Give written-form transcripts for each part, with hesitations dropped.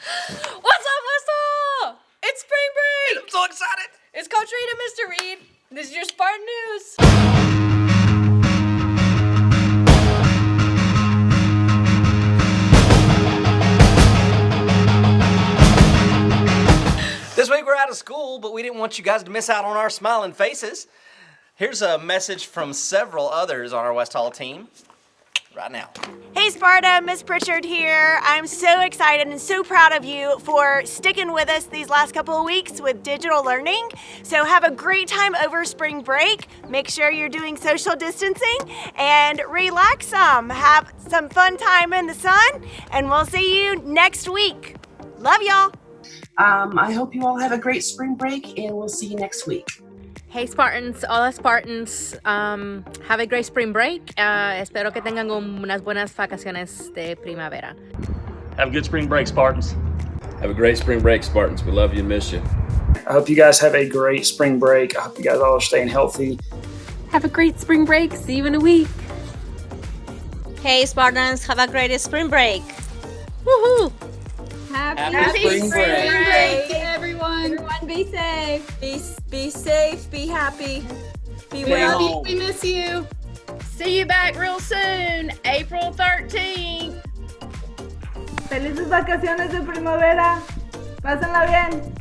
What's up, Whistle? It's spring break! I'm so excited! It's Coach Reed and Mr. Reed. This is your Spartan News. This week we're out of school, but we didn't want you guys to miss out on our smiling faces. Here's a message from several others on our West Hall team right now. Hey Sparta, Miss Pritchard here. I'm so excited and so proud of you for sticking with us these last couple of weeks with digital learning. So have a great time over spring break. Make sure you're doing social distancing and relax some. Have some fun time in the sun, and we'll see you next week. Love y'all. I hope you all have a great spring break, and we'll see you next week. Hey Spartans, hola Spartans, have a great spring break. Espero que tengan unas buenas vacaciones de primavera. Have a good spring break, Spartans. Have a great spring break, Spartans. We love you and miss you. I hope you guys have a great spring break. I hope you guys all are staying healthy. Have a great spring break. See you in a week. Hey Spartans, have a great spring break. Woohoo! Happy spring break to everyone. Everyone be safe. Be safe, be happy, be well. We miss you. See you back real soon, April 13th. Felices vacaciones de primavera. Pásenla bien.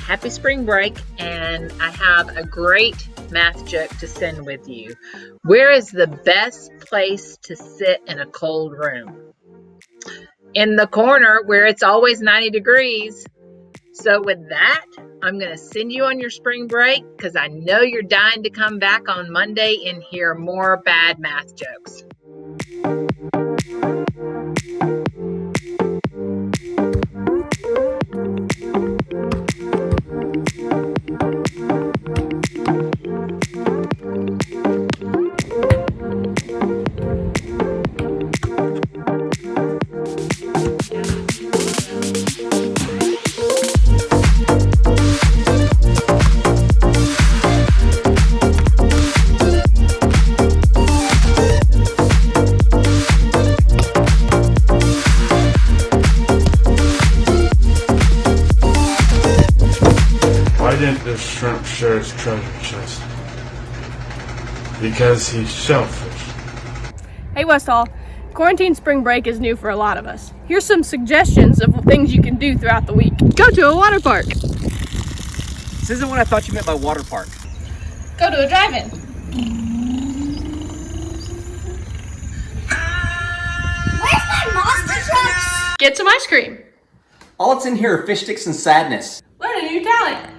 Happy spring break, and I have a great math joke to send with you. Where is the best place to sit in a cold room? In the corner where it's always 90 degrees. So with that, I'm going to send you on your spring break because I know you're dying to come back on Monday and hear more bad math jokes. Why didn't the shrimp share his treasure chest? Because he's shellfish. Hey Westall, quarantine spring break is new for a lot of us. Here's some suggestions of things you can do throughout the week. Go to a water park. This isn't what I thought you meant by water park. Go to a drive-in. Where's my monster trucks? Get some ice cream. All that's in here are fish sticks and sadness. Learn a new talent.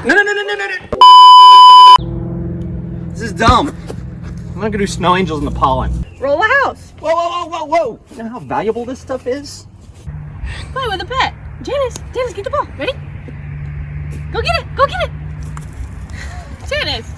No. This is dumb. I'm gonna go do snow angels in the pollen. Roll a house. Whoa. You know how valuable this stuff is? Play with a pet. Janice, get the ball. Ready? Go get it. Janice.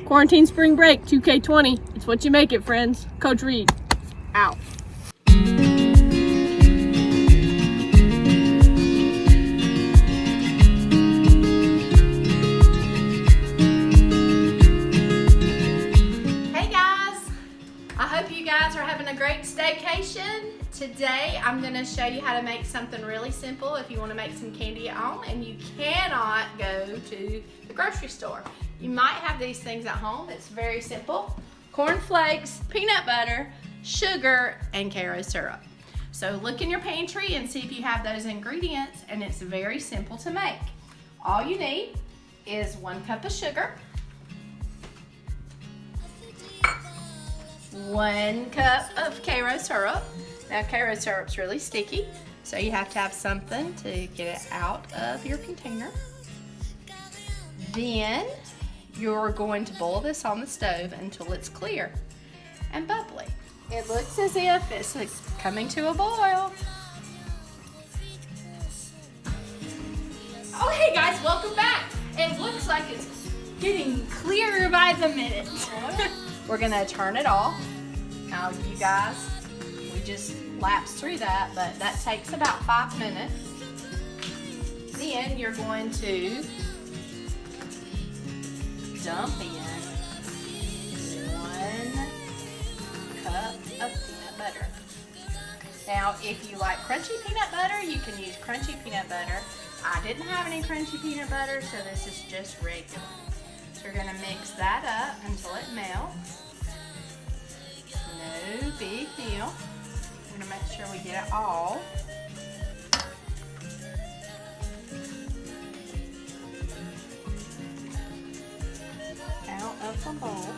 Quarantine spring break, 2K20. It's what you make it, friends. Coach Reed, out. Hey guys, I hope you guys are having a great staycation. Today I'm going to show you how to make something really simple if you want to make some candy at home and you cannot go to the grocery store. You might have these things at home. It's very simple. Corn flakes, peanut butter, sugar, and Karo syrup. So look in your pantry and see if you have those ingredients, and it's very simple to make. All you need is 1 cup of sugar, 1 cup of Karo syrup. Now Karo syrup's really sticky, so you have to have something to get it out of your container. Then you're going to boil this on the stove until it's clear and bubbly. It looks as if it's coming to a boil. Oh, hey guys, welcome back. It looks like it's getting clearer by the minute. We're gonna turn it off. Now you guys, we just lapsed through that, but that takes about 5 minutes. then you're going to dump in 1 cup of peanut butter. Now, if you like crunchy peanut butter, you can use crunchy peanut butter. I didn't have any crunchy peanut butter, so this is just regular. So we're gonna mix that up until it melts. No big deal. I'm gonna make sure we get it all. Out of the bowl.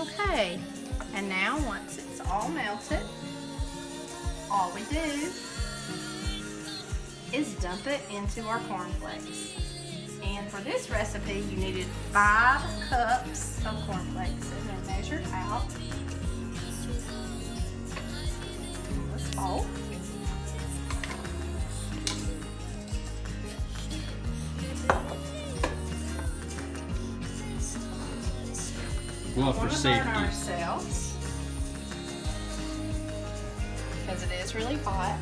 Okay, and now once it's all melted, all we do is dump it into our cornflakes. And for this recipe, you needed 5 cups of cornflakes. So they're measured out in this bowl. Well, for safety. Burn ourselves because it is really hot.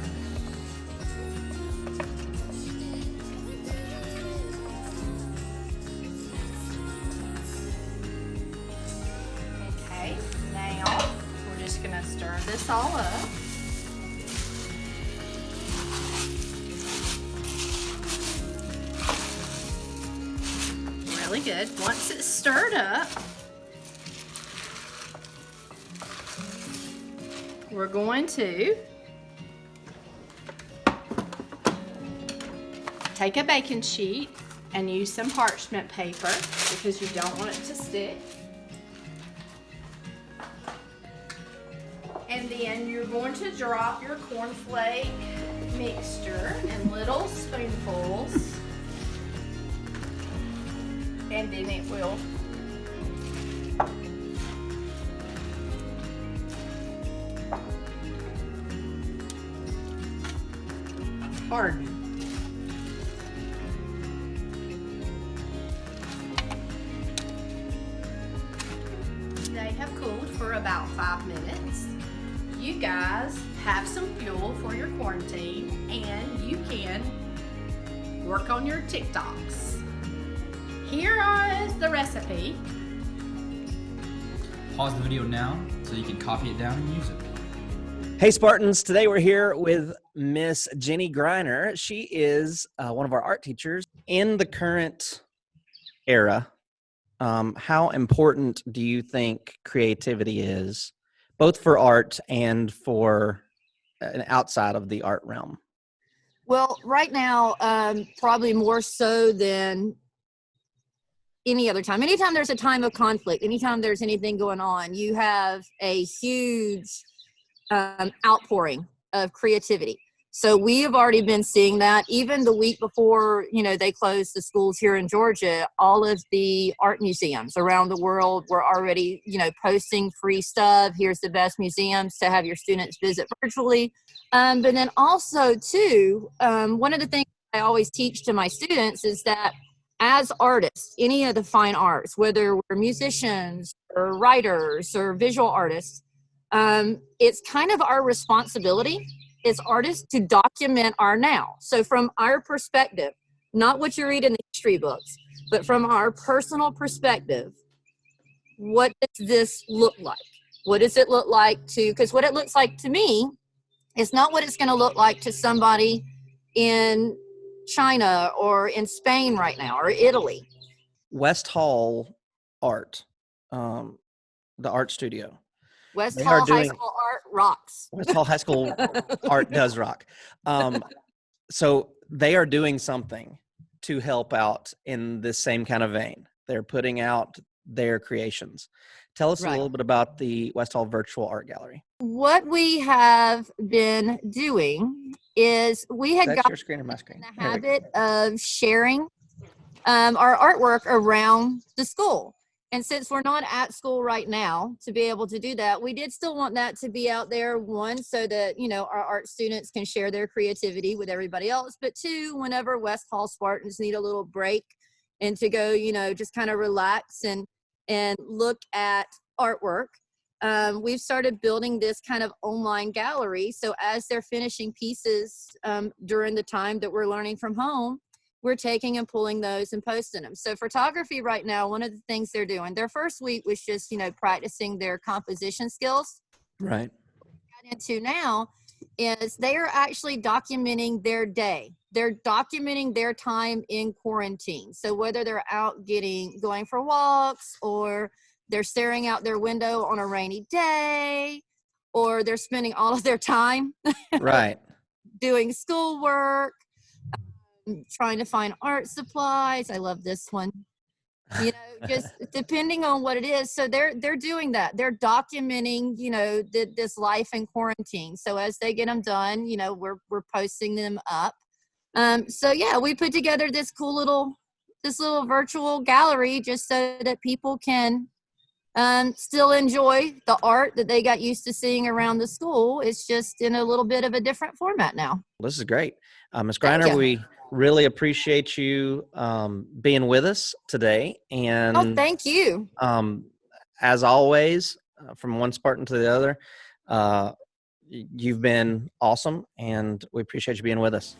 Okay, now we're just gonna stir this all up. Really good. Once it's stirred up, we're going to take a baking sheet and use some parchment paper because you don't want it to stick. And then you're going to drop your cornflake mixture in little spoonfuls, and then it will harden. They have cooled for about 5 minutes. You guys have some fuel for your quarantine, and you can work on your TikToks. Here is the recipe. Pause the video now so you can copy it down and use it. Hey Spartans, today we're here with Miss Jenny Greiner. She is one of our art teachers. In the current era, how important do you think creativity is, both for art and for outside of the art realm? Well, right now, probably more so than any other time. Anytime there's a time of conflict, anytime there's anything going on, you have a huge outpouring of creativity. So we have already been seeing that. Even the week before, they closed the schools here in Georgia, all of the art museums around the world were already, posting free stuff. Here's the best museums to have your students visit virtually. But then also too, one of the things I always teach to my students is that as artists, any of the fine arts, whether we're musicians or writers or visual artists, it's kind of our responsibility as artists to document our now. So from our perspective, not what you read in the history books, but from our personal perspective, what does this look like? What does it look like because what it looks like to me is not what it's going to look like to somebody in China or in Spain right now or Italy. West Hall Art, the art studio. West Hall High School Art rocks. West Hall High School Art does rock. So they are doing something to help out in this same kind of vein. They're putting out their creations. Tell us a little bit about the West Hall Virtual Art Gallery. What we have been doing is we had got your screen or my screen? In the habit of sharing our artwork around the school. And since we're not at school right now to be able to do that, we did still want that to be out there, one, so that, our art students can share their creativity with everybody else, but two, whenever West Hall Spartans need a little break and to go, just kind of relax and look at artwork, we've started building this kind of online gallery. So as they're finishing pieces during the time that we're learning from home, we're taking and pulling those and posting them. So photography right now, one of the things they're doing, their first week was just, practicing their composition skills. Right. Into now is they are actually documenting their day. They're documenting their time in quarantine. So whether they're out going for walks, or they're staring out their window on a rainy day, or they're spending all of their time Right. doing schoolwork, trying to find art supplies. I love this one. Just depending on what it is. So they're doing that. They're documenting, this life in quarantine. So as they get them done, we're posting them up. So yeah, we put together this little virtual gallery just so that people can still enjoy the art that they got used to seeing around the school. It's just in a little bit of a different format now. This is great. Ms. Greiner, we really appreciate you being with us today. And thank you. As always, from one Spartan to the other, you've been awesome, and we appreciate you being with us.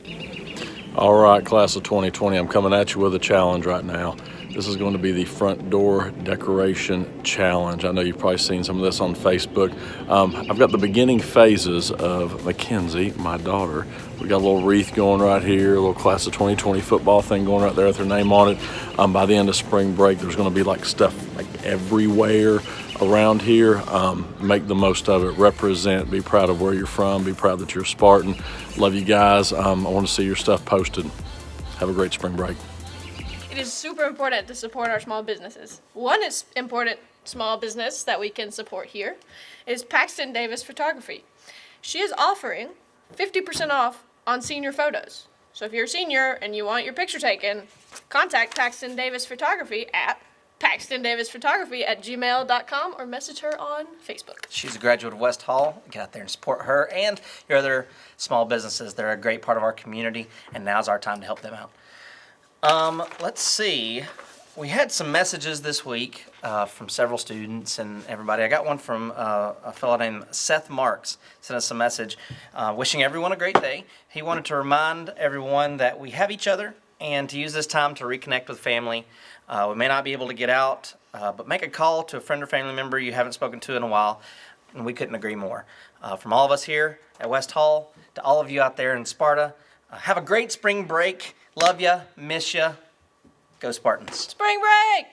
All right, class of 2020, I'm coming at you with a challenge right now. This is going to be the front door decoration challenge. I know you've probably seen some of this on Facebook. I've got the beginning phases of Mackenzie, my daughter. We got a little wreath going right here, a little class of 2020 football thing going right there with her name on it. By the end of spring break, there's going to be stuff everywhere around here. Make the most of it. Represent. Be proud of where you're from. Be proud that you're a Spartan. Love you guys. I want to see your stuff posted. Have a great spring break. It is super important to support our small businesses. One is important small business that we can support here is Paxton Davis Photography. She is offering 50% off on senior photos. So if you're a senior and you want your picture taken, contact Paxton Davis Photography at paxtondavisphotography@gmail.com or message her on Facebook. She's a graduate of West Hall. Get out there and support her and your other small businesses. They're a great part of our community, and now's our time to help them out. Let's see. We had some messages this week from several students and everybody. I got one from a fellow named Seth Marks. Sent us a message wishing everyone a great day. He wanted to remind everyone that we have each other and to use this time to reconnect with family. We may not be able to get out, but make a call to a friend or family member you haven't spoken to in a while, and we couldn't agree more. From all of us here at West Hall to all of you out there in Sparta, have a great spring break. Love ya, miss ya. Go Spartans. Spring break!